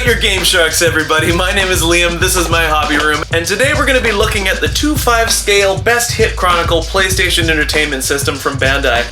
out your Game Sharks, everybody. My name is Liam, this is my hobby room, and today we're going to be looking at the 2.5 scale Best Hit Chronicle PlayStation Entertainment System from Bandai.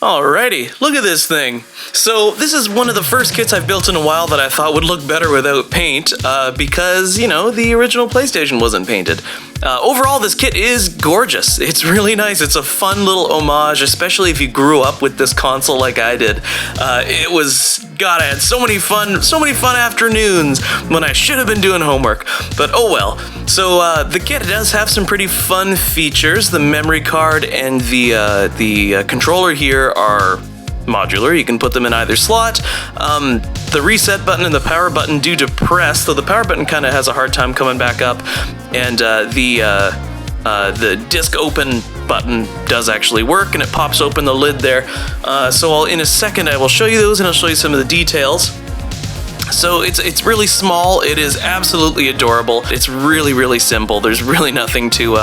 Alrighty, look at this thing. So this is one of the first kits I've built in a while that I thought would look better without paint, because, you know, the original PlayStation wasn't painted. Overall, this kit is gorgeous. It's really nice. It's a fun little homage, especially if you grew up with this console like I did. It was, God, I had so many fun afternoons when I should have been doing homework, but oh well. So the kit does have some pretty fun features. The memory card and the controller here are modular. You can put them in either slot. The reset button and the power button do depress, though the power button kind of has a hard time coming back up. And the disc open button does actually work, and it pops open the lid there. So in a second I will show you those, and I'll show you some of the details. So it's really small. It is absolutely adorable. It's really simple. There's really nothing too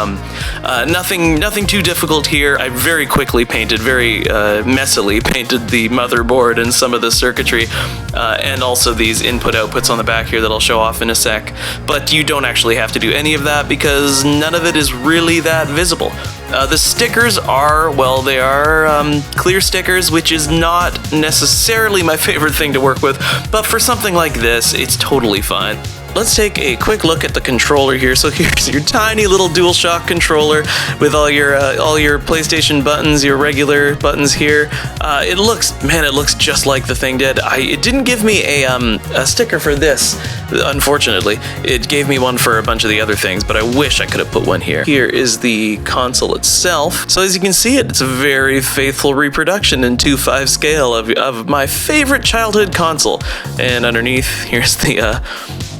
difficult here. I very quickly painted, very messily painted the motherboard and some of the circuitry, and also these input outputs on the back here that I'll show off in a sec. But you don't actually have to do any of that because none of it is really that visible. The stickers are, well, they are clear stickers, which is not necessarily my favorite thing to work with, but for something like this, it's totally fine. Let's take a quick look at the controller here. So here's your tiny little DualShock controller with all your PlayStation buttons, your regular buttons here. It looks just like the thing did. It didn't give me a sticker for this, unfortunately. It gave me one for a bunch of the other things, but I wish I could have put one here. Here is the console itself. So as you can see, it's a very faithful reproduction in 2:5 scale of my favorite childhood console. And underneath, here's the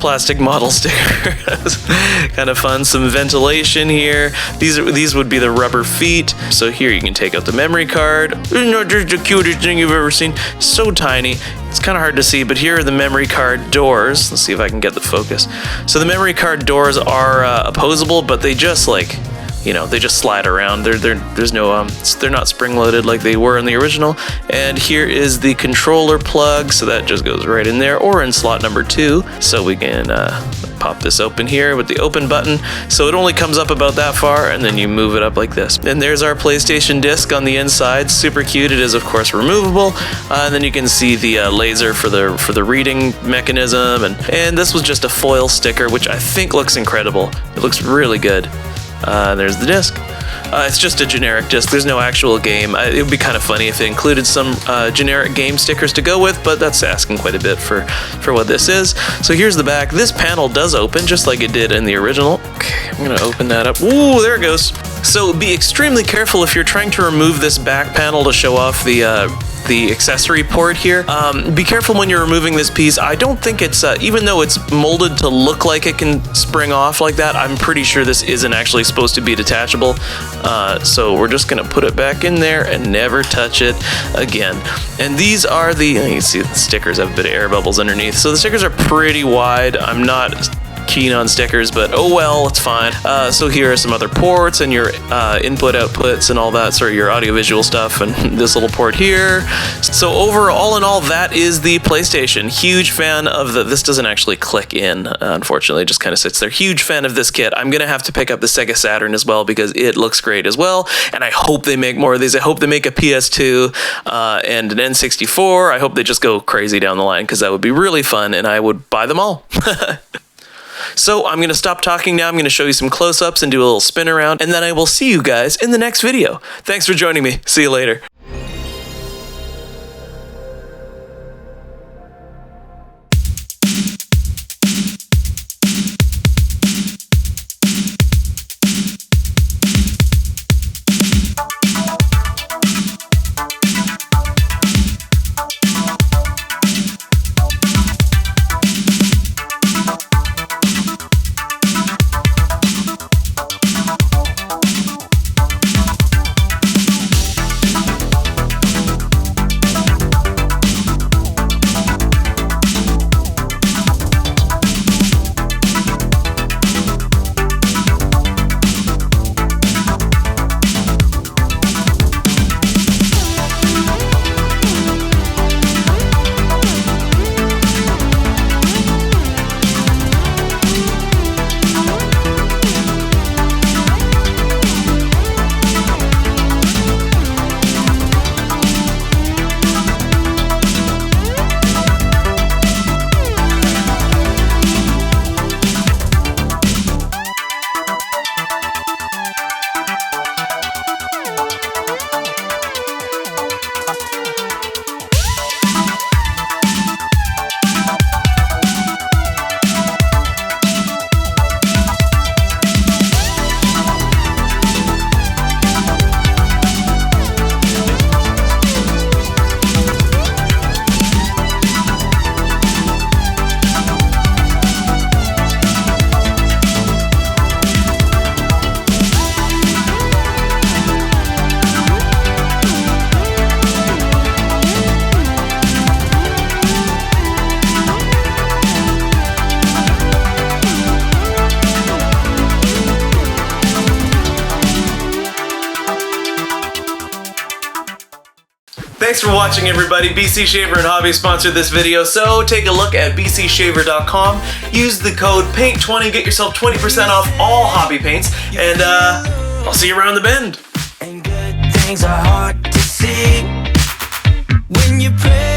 plastic model sticker. Kind of fun. Some ventilation here. These would be the rubber feet. So here you can take out the memory card. Just the cutest thing you've ever seen. So tiny. It's kind of hard to see, but here are the memory card doors. Let's see if I can get the focus. So the memory card doors are opposable, but they just they just slide around. There's no they're not spring loaded like they were in the original. And here is the controller plug, so that just goes right in there, or in slot number 2. So we can pop this open here with the open button. So it only comes up about that far, and then you move it up like this. And there's our PlayStation disc on the inside. Super cute. It is of course removable. And then you can see the laser for the reading mechanism. And this was just a foil sticker, which I think looks incredible. It looks really good. There's the disc. It's just a generic disc. There's no actual game. It would be kind of funny if it included some generic game stickers to go with, but that's asking quite a bit for what this is. So here's the back. This panel does open just like it did in the original. Okay, I'm going to open that up. Ooh, there it goes. So be extremely careful if you're trying to remove this back panel to show off the accessory port here. Be careful when you're removing this piece. I don't think it's, even though it's molded to look like it can spring off like that, I'm pretty sure this isn't actually supposed to be detachable. So we're just gonna put it back in there and never touch it again. And these are you can see the stickers have a bit of air bubbles underneath. So the stickers are pretty wide. I'm not keen on stickers, but oh well, it's fine. So here are some other ports and your input outputs and all that, sort of your audiovisual stuff, and this little port here. So all in all, that is the PlayStation. Huge fan of this doesn't actually click in, unfortunately, it just kind of sits there. Huge fan of this kit. I'm gonna have to pick up the Sega Saturn as well because it looks great as well, and I hope they make more of these. I hope they make a PS2 and an N64. I hope they just go crazy down the line because that would be really fun and I would buy them all. So I'm going to stop talking now. I'm going to show you some close-ups and do a little spin around, and then I will see you guys in the next video. Thanks for joining me. See you later. Thanks for watching, everybody. BC Shaver and Hobby sponsored this video, so take a look at bcshaver.com. Use the code PAINT20, get yourself 20% off all hobby paints, and I'll see you around the bend. And good things are hard to see when you pray.